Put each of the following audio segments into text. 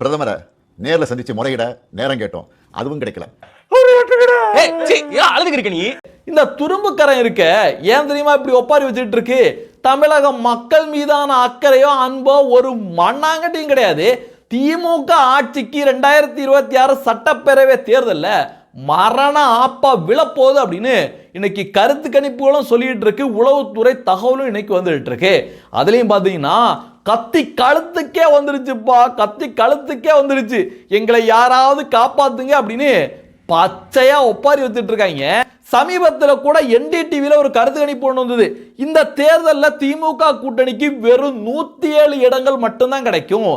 பிரதமரை நேர்ல சந்திச்சு முறையிட நேரம் கேட்டோம், அதுவும் கிடைக்கல. நீ இந்த துரும்புக்கரம் இருக்க ஏன் தெரியுமா இப்படி ஒப்பாரி வச்சுட்டு இருக்கு? தமிழக மக்கள் மீதான அக்கறையோ அன்போ ஒரு மண்ணாங்கட்டியும் கிடையாது. திமுக ஆட்சிக்கு 2026 சட்டப்பேரவை தேர்தல்ல மரண ஆப்பா விழப்போகுது அப்படின்னு இன்னைக்கு கருத்து கணிப்புகளும் சொல்லிட்டு இருக்கு. உளவுத்துறை தகவலும் இன்னைக்கு வந்துட்டு இருக்கு. அதுலயும் பாத்தீங்கன்னா கத்தி கழுத்துக்கே வந்துருச்சுப்பா, கத்தி கழுத்துக்கே வந்துருச்சு, எங்களை யாராவது காப்பாத்துங்க அப்படின்னு பச்சையா ஒப்பாரி வச்சுட்டு இருக்காங்க. சமீபத்தில் கூட NDTVல ஒரு கருத்து கணிப்பு ஒன்று வந்தது. இந்த தேர்தலில் திமுக கூட்டணிக்கு வெறும் 107 இடங்கள் மட்டும்தான் கிடைக்கும்,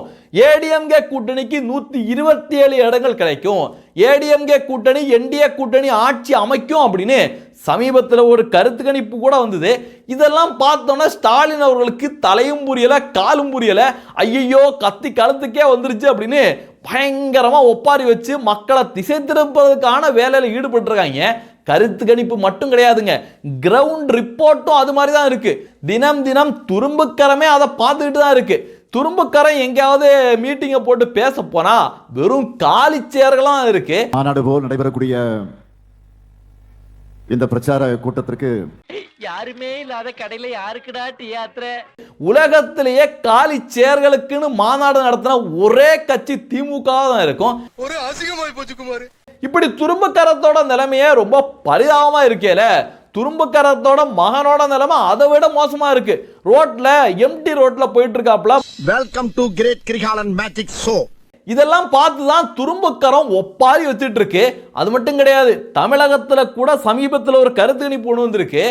ஏடிஎம்கே கூட்டணிக்கு 127 இடங்கள் கிடைக்கும், ஏடிஎம்கே கூட்டணி NDA கூட்டணி ஆட்சி அமைக்கும் அப்படின்னு சமீபத்தில் ஒரு கருத்து கணிப்பு கூட வந்தது. இதெல்லாம் பார்த்தோன்னா ஸ்டாலின் அவர்களுக்கு தலையும் புரியல காலும் புரியல, ஐயோ கத்தி கழுத்துக்கே வந்துருச்சு அப்படின்னு பயங்கரமா ஒப்பாரி வச்சு மக்களை திசை திருப்பதற்கான வேலையில் ஈடுபட்டிருக்காங்க. கருத்து கணிப்பு மட்டும் கிடையாதுங்க, கிரவுண்ட் ரிப்போர்ட்டும் அது மாதிரி தான் இருக்கு. தினம் தினம் துரும்புக்கரமே அதை பார்த்துக்கிட்டு தான் இருக்கு. துரும்புக்கரம் எங்கேயாவது மீட்டிங்கை போட்டு பேச போனா வெறும் காலி சேர்களாம் இருக்கு. மாநாடு போல் நடைபெறக்கூடிய இந்த பிரச்சார கூட்டத்திற்கு யாருமே இல்லாத கடையில யாருக்குடா டீ யாத்திரை? உலகத்திலேயே காலி சேர்களுக்குன்னு மாநாடு நடத்தின ஒரே கட்சி திமுக தான் இருக்கும். ஒரு அசிங்கமாய் போச்சு குமார். இப்படி துரும்புக்கரத்தோட நிலைமையே ரொம்ப பரிதாபமா இருக்கேல. துரும்புக்கரத்தோட மகனோட நிலைமை அதை விட மோசமா இருக்கு. ரோட்ல எம்டி ரோட்ல போயிட்டு இருக்காப்ல. Welcome to great Kirikalan magic show. இதெல்லாம் பார்த்து தான் துரும்புக்கரம் ஒப்பாரி வச்சுட்டு இருக்கு. அது மட்டும் கிடையாது, தமிழகத்துல கூட சமீபத்தில் ஒரு கருத்து கணிப்பு ஒன்று வந்திருக்கு.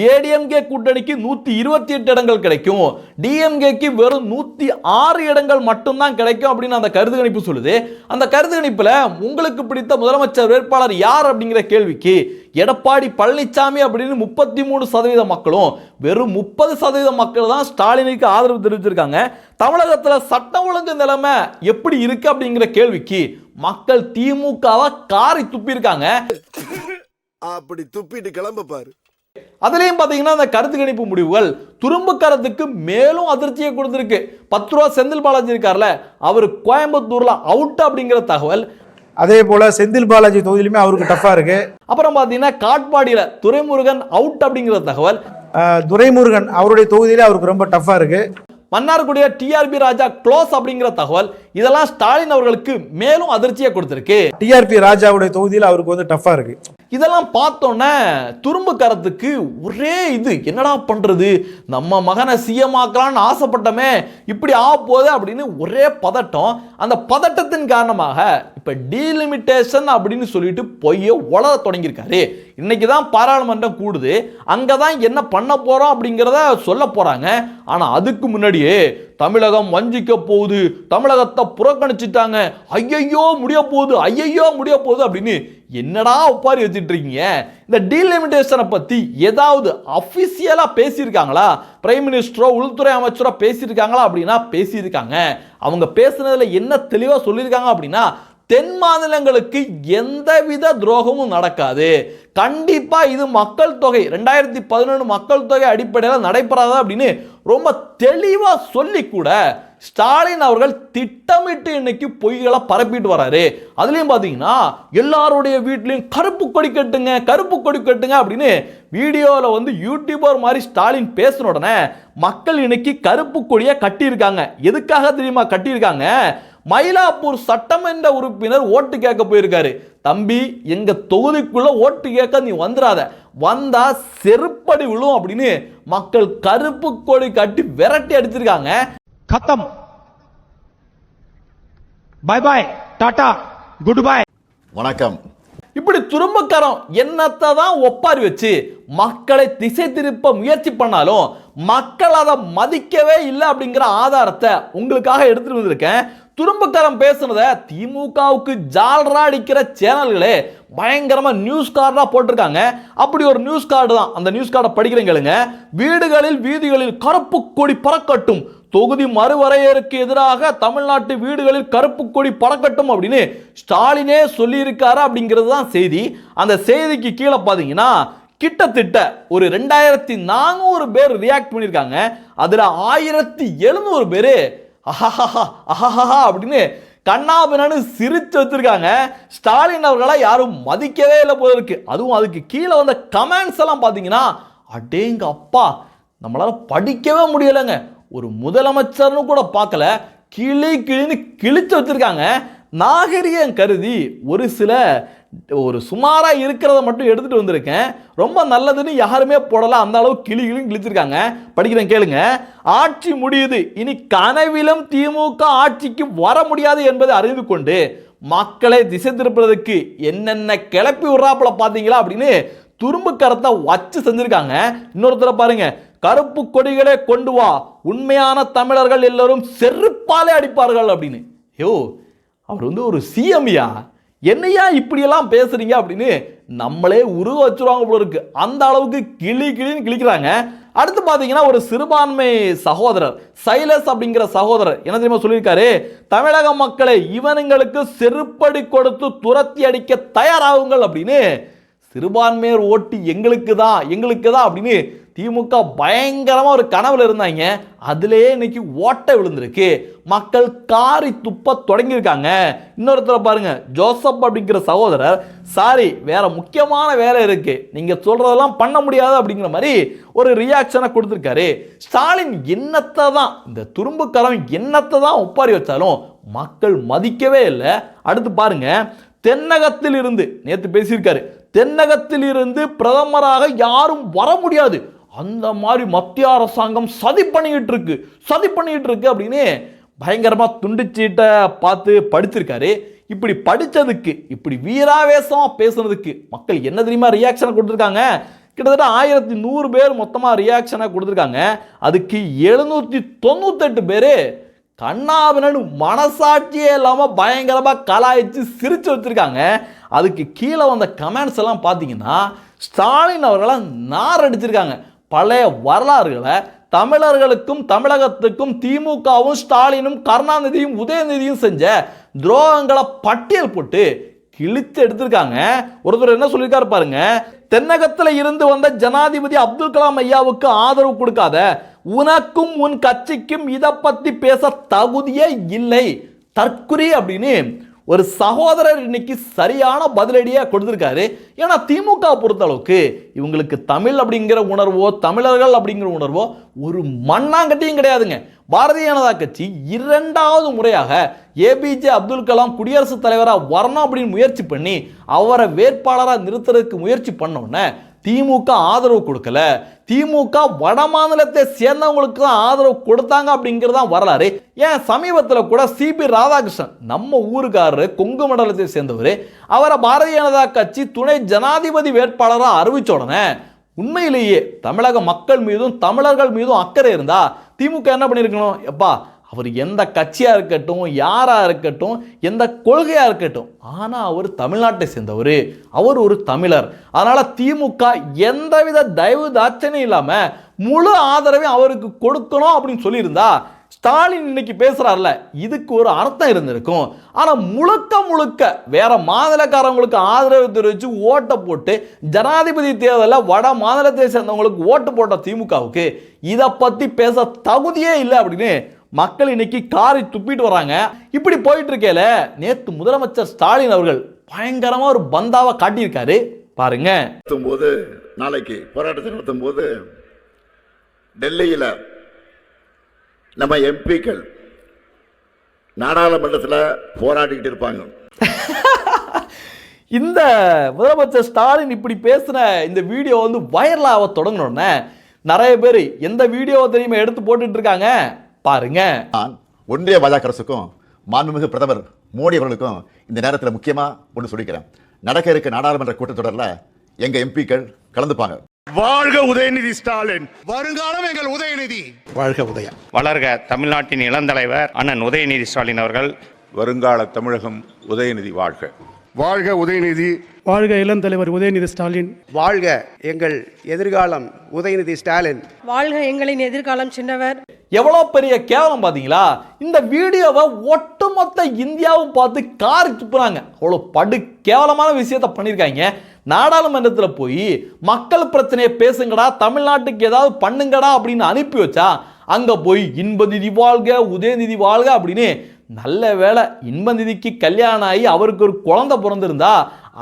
ஏடிஎம்கே கூட்டணிக்கு 128 இடங்கள் கிடைக்கும், டிஎம்கேக்கு வெறும் 106 இடங்கள் மட்டும்தான் கிடைக்கும் அப்படின்னு அந்த கருத்து கணிப்பு சொல்லுது. அந்த கருத்து கணிப்புல உங்களுக்கு பிடித்த முதலமைச்சர் வேட்பாளர் யார் அப்படிங்கிற கேள்விக்கு எடப்பாடி பழனிசாமி அப்படின்னு 33% மக்களும் வெறும் 30% மக்கள் தான் ஸ்டாலினுக்கு ஆதரவு தெரிவிச்சிருக்காங்க. தமிழகத்தில் சட்டம் ஒழுங்கு நிலைமை எப்படி இருக்கு அப்படிங்கிற கேள்விக்கு மக்கள் திமுகவை காரி துப்பி இருக்காங்க. அப்படி துப்பிட்டு கிளம்ப பாரு. அதுலயும் பாத்தீங்கன்னா அந்த கருத்து கணிப்பு முடிவுகள் துரும்புக்கரத்துக்கு மேலும் அதிர்ச்சியை கொடுத்திருக்கு. 10 ரூபா செந்தில் பாலாஜி இருக்கார்ல, அவர் கோயம்புத்தூர்ல அவுட் அப்படிங்கிற தகவல். அதே போல செந்தில் பாலாஜி தொகுதியிலுமே அவருக்கு டஃபா இருக்கு. அப்புறம் பாத்தீங்கன்னா காட்பாடியில துரைமுருகன் அவுட் அப்படிங்கிற தகவல். துரைமுருகன் அவருடைய தொகுதியில அவருக்கு ரொம்ப டஃபா இருக்கு. மன்னார்குடிய டிஆர்பி ராஜா க்ளோஸ் அப்படிங்கிற தகவல். இதெல்லாம் ஸ்டாலின் அவர்களுக்கு மேலும் அதிர்ச்சியை கொடுத்திருக்கு. டிஆர்பி ராஜாவுடைய தொகுதியில் அவருக்கு வந்து டஃபா இருக்கு. இதெல்லாம் பார்த்தோன்னே துரும்புக்கரத்துக்கு ஒரே இது, என்னடா பண்றது, நம்ம மகனை சிஎம் ஆக்கலான்னு ஆசைப்பட்டமே, இப்படி ஆக போகுது அப்படின்னு ஒரே பதட்டம். அந்த பதட்டத்தின் காரணமாக இப்ப டீலிமிட்டேஷன் அப்படின்னு சொல்லிட்டு பொய்ய உளர தொடங்கியிருக்காரு. இன்னைக்கு தான் பாராளுமன்றம் கூடுது, அங்கதான் என்ன பண்ண போறோம் அப்படிங்கிறத சொல்ல போறாங்க. ஆனா அதுக்கு முன்னாடியே தமிழகம் வஞ்சிக்க போகுது, தமிழகத்தை புறக்கணிச்சுட்டாங்க, ஐயையோ முடிய போகுது, ஐயையோ முடிய போகுது அப்படின்னு என்னடா ஒப்பாரி வச்சுட்டு இருக்கீங்க? இந்த டீலிமிட்டேஷனை பத்தி ஏதாவது அபிஷியலா பேசியிருக்காங்களா? பிரைம் மினிஸ்டரோ உள்துறை அமைச்சரோ பேசியிருக்காங்களா அப்படின்னா பேசியிருக்காங்க. அவங்க பேசுனதுல என்ன தெளிவா சொல்லியிருக்காங்க அப்படின்னா, தென் மாநிலங்களுக்கு எந்தவித துரோகமும் நடக்காது, கண்டிப்பா இது மக்கள் தொகை 2011 மக்கள் தொகை அடிப்படையில் நடைபெறாது அப்படின்னு ரொம்ப தெளிவா சொல்லி கூட ஸ்டாலின் அவர்கள் திட்டமிட்டு இன்னைக்கு பொய்களை பரப்பிட்டு வராரு. அதுலயும் பாத்தீங்கன்னா எல்லாருடைய வீட்லயும் கருப்பு கொடி கட்டுங்க, கருப்பு கொடி கட்டுங்க அப்படின்னு வீடியோல வந்து யூடியூபர் மாதிரி ஸ்டாலின் பேசின உடனே மக்கள் இன்னைக்கு கருப்பு கொடியை கட்டியிருக்காங்க. எதுக்காக தெரியுமா கட்டியிருக்காங்க? மயிலாப்பூர் சட்டமன்ற உறுப்பினர் ஓட்டு கேட்க போயிருக்காரு. தம்பி, எங்க தொகுதிக்குள்ள ஓட்டு கேட்க நீ வந்துடாத, வந்தா செருப்படி விழும் அப்படின்னு மக்கள் கருப்பு கொடி கட்டி விரட்டி அடிச்சிருக்காங்க. खत्म, bye bye, tata, goodbye. வணக்கம். இப்படி துரும்புக்கரம் என்னத்தை தான் ஒப்பாரி வச்சு மக்களை திசை திருப்ப முயற்சி பண்ணாலும் மக்கள் அதை மதிக்கவே இல்லை அப்படிங்கிற ஆதாரத்தை உங்களுக்காக எடுத்துட்டு வந்திருக்கேன். துரும்புக்கரம் பேசுனத திமுகவுக்கு ஜால்ரா அடிக்கிற சேனல்களே பயங்கரமா நியூஸ் கார்டா போட்டிருக்காங்க. அப்படி ஒரு நியூஸ் கார்டு தான், அந்த நியூஸ் கார்டை படிக்கிறீங்களுங்க. வீடுகளில் வீதிகளில் கருப்பு கொடி பறக்கட்டும், தொகுதி மறுவரையறுக்கு எதிராக தமிழ்நாட்டு வீடுகளில் கருப்பு கொடி பறக்கட்டும் அப்படின்னு ஸ்டாலினே சொல்லி இருக்காரு அப்படிங்கிறது தான் செய்தி. அந்த செய்திக்கு கீழே பாத்தீங்கன்னா கிட்டத்தட்ட ஒரு 2400 பேர் ரியாக்ட் பண்ணியிருக்காங்க. அதுல 1700 பேரு அஹஹா அப்படின்னு கண்ணாபின்னு சிரிச்சு வச்சிருக்காங்க. ஸ்டாலின் அவர்களை யாரும் மதிக்கவே இல்லை போல இருக்கு. அதுவும் அதுக்கு கீழே வந்த கமெண்ட்ஸ் எல்லாம் பார்த்தீங்கன்னா அடேங்க அப்பா, நம்மளால படிக்கவே முடியலைங்க. ஒரு முதலமைச்சர்னு கூட பார்க்கல, கிளின்னு கிழிச்சு வச்சிருக்காங்க. நாகரிகம் கருதி ஒரு சுமாராக இருக்கிறத மட்டும் எடுத்துட்டு வந்திருக்கேன். ரொம்ப நல்லதுன்னு யாருமே போடல, அந்த அளவு கிளியும் கிழிச்சிருக்காங்க. படிக்கிறேன் கேளுங்க. ஆட்சி முடியுது, இனி கனவிலும் திமுக ஆட்சிக்கு வர முடியாது என்பதை அறிந்து கொண்டு மக்களை திசை திருப்பதற்கு என்னென்ன கிளப்பி விடுறாப்புல பார்த்தீங்களா அப்படின்னு துரும்பு கரத்தை வச்சு செஞ்சிருக்காங்க. இன்னொருத்தர பாருங்க, கருப்பு கொடிகளே கொண்டு வா, உண்மையான தமிழர்கள் எல்லாரும் செருப்பாலே அடிப்பார்கள் அப்படின்னு. அவர் ஒரு சிஎம்யா, என்னையா இப்படியெல்லாம் பேசுறீங்க அப்படின்னு நம்மளே உருவ வச்சுருவாங்க போல இருக்கு. அந்த அளவுக்கு கிளின்னு கிழிக்கிறாங்க. அடுத்து பார்த்தீங்கன்னா ஒரு சிறுபான்மை சகோதரர் சைலஸ் அப்படிங்கிற சகோதரர் என்ன தெரியுமா சொல்லியிருக்காரு, தமிழக மக்களை இவனுங்களுக்கு செருப்படி கொடுத்து துரத்தி அடிக்க தயாராகுங்கள் அப்படின்னு. சிறுபான்மையர் ஓட்டு எங்களுக்கு தான் அப்படின்னு திமுக பயங்கரமா ஒரு கனவுல இருந்தாங்க. அதுலயே இன்னைக்கு ஓட்டை விழுந்திருக்கு. மக்கள் காரி துப்ப தொடங்கியிருக்காங்க. இன்னொருத்தர பாருங்க, ஜோசப் அப்படிங்கிற சகோதரர், சாரி வேற முக்கியமான வேலை இருக்கு, நீங்க சொல்றதெல்லாம் பண்ண முடியாது அப்படிங்கிற மாதிரி ஒரு ரியாக்ஷனை கொடுத்திருக்காரு. ஸ்டாலின் என்னத்தை தான், இந்த துரும்புக்காரன் என்னத்தை தான் ஒப்பாரி வச்சாலும் மக்கள் மதிக்கவே இல்லை. அடுத்து பாருங்க, தென்னகத்தில் இருந்து நேற்று பேசியிருக்காரு, தென்னகத்தில் இருந்து பிரதமராக யாரும் வர முடியாது, அந்த மாதிரி மத்திய அரசாங்கம் சதி பண்ணிட்டு இருக்கு அப்படின்னு பயங்கரமா துண்டுச்சீட்டை பார்த்து படிச்சிருக்காரு. இப்படி படிச்சதுக்கு, இப்படி வீராவேசமா பேசுனதுக்கு மக்கள் என்ன தெரியுமா ரியாக்ஷனை கொடுத்துருக்காங்க? கிட்டத்தட்ட 1100 பேர் மொத்தமாக ரியாக்ஷனை கொடுத்துருக்காங்க. அதுக்கு 798 பேர் கண்ணாபின்னு மனசாட்சியே இல்லாமல் பயங்கரமாக கலாய்ச்சி சிரிச்சு வச்சிருக்காங்க. அதுக்கு கீழே வந்த கமெண்ட்ஸ் எல்லாம் பார்த்தீங்கன்னா ஸ்டாலின் அவர்களை நார் அடிச்சிருக்காங்க. பழைய வரலாறுகளை தமிழர்களுக்கும் தமிழகத்துக்கும் திமுகவும் ஸ்டாலினும் கருணாநிதியும் உதயநிதியும் செஞ்ச துரோகங்களை பட்டியல் போட்டு கிழித்து எடுத்திருக்காங்க. ஒருத்தர் என்ன சொல்லியிருக்காரு பாருங்க, தென்னகத்தில் இருந்து வந்த ஜனாதிபதி அப்துல் கலாம் ஐயாவுக்கு ஆதரவு கொடுக்காத உனக்கும் உன் கட்சிக்கும் இதை பத்தி பேச தகுதியே இல்லை, தற்குறி அப்படின்னு ஒரு சகோதரர் இன்னைக்கு சரியான பதிலடியை கொடுத்திருக்காரு. ஏன்னா திமுக பொறுத்த அளவுக்கு இவங்களுக்கு தமிழ் அப்படிங்கிற உணர்வோ தமிழர்கள் அப்படிங்கிற உணர்வோ ஒரு மண்ணாங்கட்டியும் கிடையாதுங்க. பாரதிய ஜனதா கட்சி 2வது முறையாக ஏபிஜே அப்துல் கலாம் குடியரசுத் தலைவராக வரணும் அப்படின்னு முயற்சி பண்ணி அவரை வேட்பாளராக நிறுத்துறதுக்கு முயற்சி பண்ணோன்னே திமுக ஆதரவு கொடுக்கல. திமுக வட மாநிலத்தை சேர்ந்தவங்களுக்கு தான் ஆதரவு கொடுத்தாங்க அப்படிங்கிறது தான் வரலாறு. ஏன் சமீபத்தில் கூட சிபி ராதாகிருஷ்ணன் நம்ம ஊருக்காரரு கொங்கு மண்டலத்தை சேர்ந்தவர், அவரை பாரதிய ஜனதா கட்சி துணை ஜனாதிபதி வேட்பாளராக அறிவிச்ச உடனே உண்மையிலேயே தமிழக மக்கள் மீதும் தமிழர்கள் மீதும் அக்கறை இருந்தா திமுக என்ன பண்ணியிருக்கணும், எப்பா அவர் எந்த கட்சியாக இருக்கட்டும், யாராக இருக்கட்டும், எந்த கொள்கையாக இருக்கட்டும், ஆனால் அவர் தமிழ்நாட்டை சேர்ந்தவர், அவர் ஒரு தமிழர், அதனால் திமுக எந்தவித தயவு தாட்சணையும் இல்லாமல் முழு ஆதரவையும் அவருக்கு கொடுக்கணும் அப்படின்னு சொல்லியிருந்தா ஸ்டாலின் இன்னைக்கு பேசுறாருல, இதுக்கு ஒரு அர்த்தம் இருந்திருக்கும். ஆனால் முழுக்க வேற மாநிலக்காரங்களுக்கு ஆதரவு தெரிவித்து ஓட்டை போட்டு ஜனாதிபதி தேர்தலில் வட மாநிலத்தை சேர்ந்தவங்களுக்கு ஓட்டு போட்ட திமுகவுக்கு இதை பற்றி பேச தகுதியே இல்லை அப்படின்னு மக்கள் இன்னைக்கு காரி துப்பிட்டு வராங்க. இப்படி போயிட்டு இருக்கையில நேற்று முதலமைச்சர் ஸ்டாலின் அவர்கள் பயங்கரமா ஒரு பந்தாவை காட்டியிருக்காரு பாருங்க. நாளைக்கு போராட்டத்தை நடத்தும் போது டெல்லியில் நம்ம எம்பிக்கள் நாடாளுமன்றத்தில் போராடிக்கிட்டு இருப்பாங்க. இந்த முதலமைச்சர் ஸ்டாலின் இப்படி பேசின இந்த வீடியோ வைரலாக தொடங்கினோடனே நிறைய பேர் எந்த வீடியோவை தெரியுமா எடுத்து போட்டுட்டு இருக்காங்க பாருங்க. நான் ஒன்றிய பாஜக அரசுக்கும் மாண்புமிகு பிரதமர் மோடி அவர்களுக்கும் இந்த நேரத்தில் முக்கியமா ஒன்று சொல்லிக்கிறேன். நடக்க இருக்க நாடாளுமன்ற கூட்டத்தொடரில் எங்க எம்பிக்கள் கலந்துப்பாங்க. வாழ்க உதயநிதி ஸ்டாலின், வருங்காலம் எங்கள் உதயநிதி. வாழ்க உதயம். வளர்க தமிழ்நாட்டின் இளந்தலைவர் அண்ணன் உதயநிதி ஸ்டாலின் அவர்கள். வருங்கால தமிழகம் உதயநிதி வாழ்க. வாழ்க உதயநிதி. வாழ்க இளந்தலைவர் உதயநிதி ஸ்டாலின். வாழ்க எங்கள் எதிர்காலம் உதயநிதி ஸ்டாலின். வாழ்க எங்களின் எதிர்காலம் சின்னவர். எவ்வளோ பெரிய கேவலம் பார்த்தீங்களா? இந்த வீடியோவை ஒட்டுமொத்த இந்தியாவும் பார்த்து காரி துப்புறாங்க. அவ்வளோ படு கேவலமான விஷயத்த பண்ணியிருக்காங்க. நாடாளுமன்றத்தில் போய் மக்கள் பிரச்சனையை பேசுங்கடா, தமிழ்நாட்டுக்கு ஏதாவது பண்ணுங்கடா அப்படின்னு அனுப்பி வச்சா அங்கே போய் இன்பநிதி வாழ்க உதயநிதி வாழ்க அப்படின்னு நல்ல வேளை இன்பநிதிக்கு கல்யாணம் ஆகி அவருக்கு ஒரு குழந்தை பிறந்திருந்தா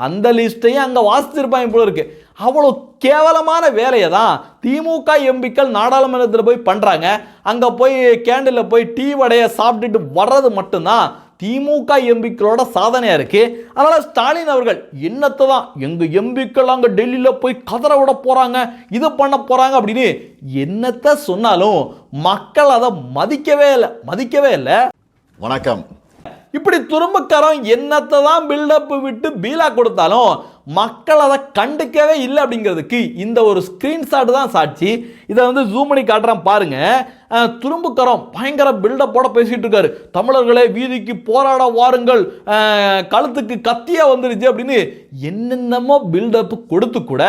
அந்த லிஸ்ட்டையும் அங்கே வாசிச்சிருப்பாங்க போல இருக்கு. அவ்வளோ கேவலமான வேலையை தான் திமுக எம்பிக்கள் நாடாளுமன்றத்தில் போய் பண்ணுறாங்க. அங்கே போய் கேண்டில் போய் டீ வடையை சாப்பிட்டுட்டு வர்றது மட்டும்தான் திமுக எம்பிக்களோட சாதனையாக இருக்குது. அதனால் ஸ்டாலின் அவர்கள் என்னத்தை தான் எங்கள் எம்பிக்கள் அங்கே டெல்லியில் போய் கதற விட போகிறாங்க, இது பண்ண போகிறாங்க அப்படின்னு என்னத்தை சொன்னாலும் மக்கள் அதை மதிக்கவே இல்லை. வணக்கம். இப்படி துரும்புக்காரன் என்னத்தை தான் பில்டப் விட்டு பீலா கொடுத்தாலும் மக்கள் அதை கண்டுக்கவே இல்லை அப்படிங்கிறதுக்கு இந்த ஒரு ஸ்க்ரீன்ஷாட் தான் சாட்சி. இதை வந்து ஜூம் பண்ணி காட்டுறேன் பாருங்க. துரும்புக்காரன் பயங்கர பில்டப்போட பேசிட்டு இருக்காரு. தமிழர்களே வீதிக்கு போராட வாருங்கள், கழுத்துக்கு கத்தியா வந்துருச்சு அப்படின்னு என்னென்னமோ பில்டப் கொடுத்து கூட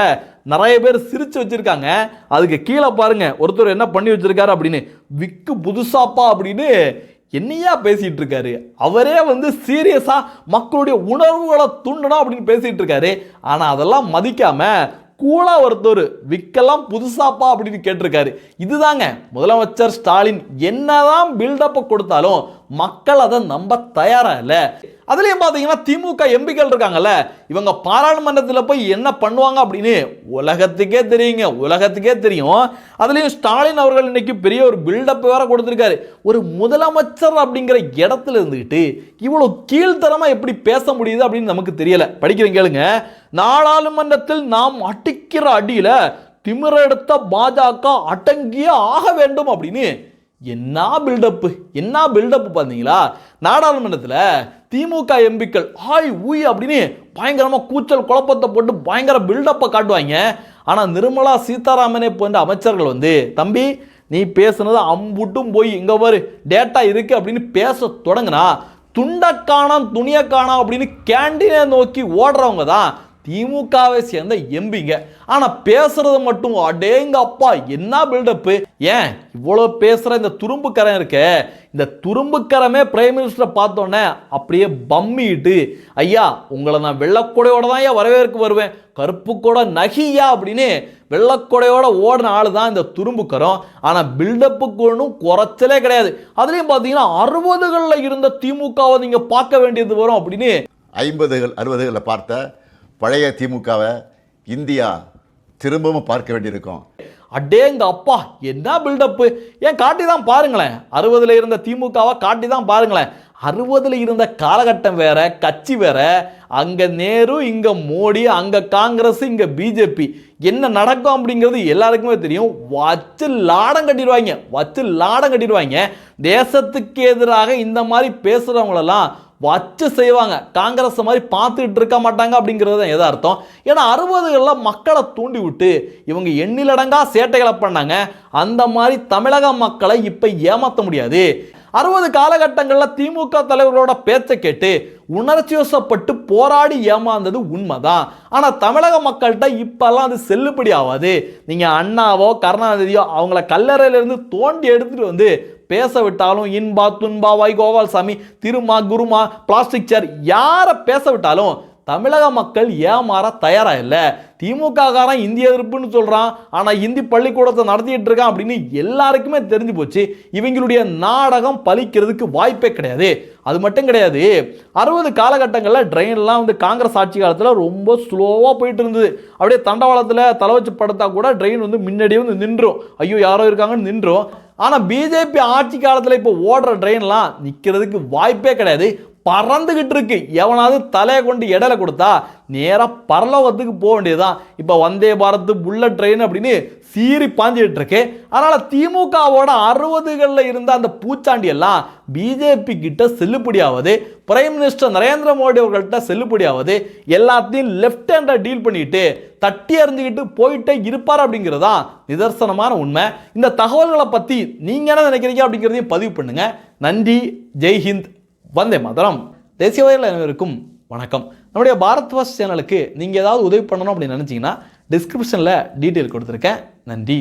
நிறைய பேர் சிரிச்சு வச்சிருக்காங்க. அதுக்கு கீழே பாருங்க ஒருத்தர் என்ன பண்ணி வச்சிருக்காரு அப்படின்னு, விக்கு புதுசாப்பா அப்படின்னு என்னையா பேசிட்டு இருக்காரு. அவரே வந்து சீரியஸா மக்களுடைய உணர்வுகளை தூண்டணும் அப்படின்னு பேசிட்டு இருக்காரு. ஆனா அதெல்லாம் மதிக்காம கூலா ஒருத்தர் விக்கெல்லாம் புதுசாப்பா அப்படின்னு கேட்டிருக்காரு. இதுதாங்க முதலமைச்சர் ஸ்டாலின் என்னதான் பில்டப்பை கொடுத்தாலும் மக்கள் அதை நம்ப தயாரா இல்லை. அதுலயும் பாத்தீங்கன்னா திமுக எம்பிக்கள் இருக்காங்கல்ல, இவங்க பாராளுமன்றத்தில் போய் என்ன பண்ணுவாங்க அப்படின்னு உலகத்துக்கே தெரியும். அதுலயும் ஸ்டாலின் அவர்கள் இன்னைக்கு பெரிய ஒரு பில்டப் வேற கொடுத்திருக்காரு. ஒரு முதலமைச்சர் அப்படிங்கிற இடத்துல இருந்துகிட்டு இவ்வளவு கீழ்த்தரமா எப்படி பேச முடியுது அப்படின்னு நமக்கு தெரியல. படிக்கிறேன் கேளுங்க. நாடாளுமன்றத்தில் நாம் அடிக்கிற அடியில திமிர எடுத்த பாஜக அடங்கியே ஆக வேண்டும் அப்படின்னு என்ன பில்டப் பார்த்தீங்களா? நாடாளுமன்றத்தில் திமுக எம்பிக்கள் ஆய் ஊய் அப்படின்னு பயங்கரமாக கூச்சல் குழப்பத்தை போட்டு பயங்கர பில்டப்பை காட்டுவாங்க. ஆனால் நிர்மலா சீதாராமனை போன்ற அமைச்சர்கள் வந்து, தம்பி நீ பேசுனது அம்புட்டும் போய் இங்கே பாரு டேட்டா இருக்கு அப்படின்னு பேச தொடங்கினா துண்டக்கானம் துணியக்கானம் அப்படின்னு கேண்டீனை நோக்கி ஓடுறவங்க தான் திமுகவை சேர்ந்த எம்பிங்க. ஆனா பேசுறது மட்டும் அடேங்க அப்பா என்ன பில்டப்பு. ஏன் இவ்வளோ பேசுற இந்த துரும்புக்கரம் இருக்க, இந்த துரும்புக்கரமே பிரைம் மினிஸ்டரை பார்த்தோன்னே அப்படியே பம்மிட்டு, ஐயா உங்களை நான் வெள்ளக்கொடையோட தான் ஏன் வரவேற்க வருவேன், கருப்பு கூட நகியா அப்படின்னு வெள்ளக்கொடையோட ஓடின ஆளு தான் இந்த துரும்புக்கரம். ஆனா பில்டப்புக்கு ஒன்றும் குறைச்சலே கிடையாது. அதுலயும் பார்த்தீங்கன்னா 60களில் இருந்த திமுகவை நீங்க பார்க்க வேண்டியது வரும் அப்படின்னு 50கள் 60களில் பார்த்த பழைய திமுகவை இந்தியா திரும்பவும் பார்க்க வேண்டியிருக்கும். அடேங்க அப்பா என்ன பில்டப்பு. ஏன் காட்டி தான் பாருங்களேன், 60ல் இருந்த திமுகவை காட்டி தான் பாருங்களேன். 60ல் இருந்த காலகட்டம் வேற, கட்சி வேற. அங்க நேரு, இங்க மோடி, அங்க காங்கிரஸ், இங்க பிஜேபி. என்ன நடக்கும் அப்படிங்கிறது எல்லாருக்குமே தெரியும். வச்சு லாடம் கட்டிடுவாங்க. தேசத்துக்கு எதிராக இந்த மாதிரி பேசுறவங்களெல்லாம் வச்சு செய்வாங்க. காங்கிரஸ் மாதிரி பார்த்துட்டு இருக்க மாட்டாங்க அப்படிங்கிறது தான் எதார்த்தம். ஏன்னா 60களில் மக்களை தூண்டி விட்டு இவங்க எண்ணிலடங்கா சேட்டைகளை பண்ணாங்க. அந்த மாதிரி தமிழக மக்களை இப்ப ஏமாற்ற முடியாது. 60 காலகட்டங்களில் திமுக தலைவர்களோட பேச்சை கேட்டு உணர்ச்சி வசப்பட்டு போராடி ஏமாந்தது உண்மைதான். ஆனால் தமிழக மக்கள்கிட்ட இப்பெல்லாம் அது செல்லுபடி ஆகாது. நீங்கள் அண்ணாவோ கருணாநிதியோ அவங்கள கல்லறையிலிருந்து தோண்டி எடுத்துட்டு வந்து பேச விட்டாலும், இன்பா துன்பா வைகோபால்சாமி, திருமா குருமா, பிளாஸ்டிக் சேர், யாரை பேச விட்டாலும் தமிழக மக்கள் ஏமாற தயாரா இல்லை. திமுக காரன் இந்திய எதிர்ப்புன்னு சொல்றான், ஆனா இந்தி பள்ளிக்கூடத்தை நடத்திட்டு இருக்கான் அப்படின்னு எல்லாருக்குமே தெரிஞ்சு போச்சு. இவங்களுடைய நாடகம் பலிக்கிறதுக்கு வாய்ப்பே கிடையாது. அது மட்டும் கிடையாது, 60 காலகட்டங்களில் ட்ரெயின்லாம் வந்து காங்கிரஸ் ஆட்சி காலத்தில் ரொம்ப ஸ்லோவாக போயிட்டு இருந்தது. அப்படியே தண்டவாளத்தில் தலை வச்சு படுத்தா கூட ட்ரெயின் வந்து முன்னாடியே வந்து நின்றும், ஐயோ யாரோ இருக்காங்கன்னு நின்றும். ஆனால் பிஜேபி ஆட்சி காலத்தில் இப்போ ஓடுற ட்ரெயின்லாம் நிற்கிறதுக்கு வாய்ப்பே கிடையாது, பறந்துகிட்டு இருக்கு. எவனாவது தலையை கொண்டு இடையில கொடுத்தா நேராக பரலோகத்துக்கு போக வேண்டியதுதான். இப்போ வந்தே பாரத், புல்லட் ட்ரெயின் அப்படின்னு சீறி பாஞ்சிட்டு இருக்கு. அதனால திமுகவோட 60களில் இருந்த அந்த பூச்சாண்டி எல்லாம் பிஜேபி கிட்ட செல்லுபடியாவது, பிரைம் மினிஸ்டர் நரேந்திர மோடி அவர்கள்ட்ட செல்லுபடியாவது, எல்லாத்தையும் லெஃப்ட் ஹேண்டா டீல் பண்ணிட்டு தட்டி அறிஞ்சுக்கிட்டு போயிட்டே இருப்பார் அப்படிங்கிறதா நிதர்சனமான உண்மை. இந்த தகவல்களை பற்றி நீங்க என்ன நினைக்கிறீங்க அப்படிங்கிறதையும் பதிவு பண்ணுங்க. நன்றி, ஜெய்ஹிந்த், வந்தே மாதரம். தேசியவாதிகள் அனைவருக்கும் வணக்கம். நம்முடைய பாரத் வாஸ் சேனலுக்கு நீங்கள் ஏதாவது உதவி பண்ணணும் அப்படின்னு நினச்சிங்கன்னா டிஸ்கிரிப்ஷனில் டீட்டெயில் கொடுத்துருக்கேன். நன்றி.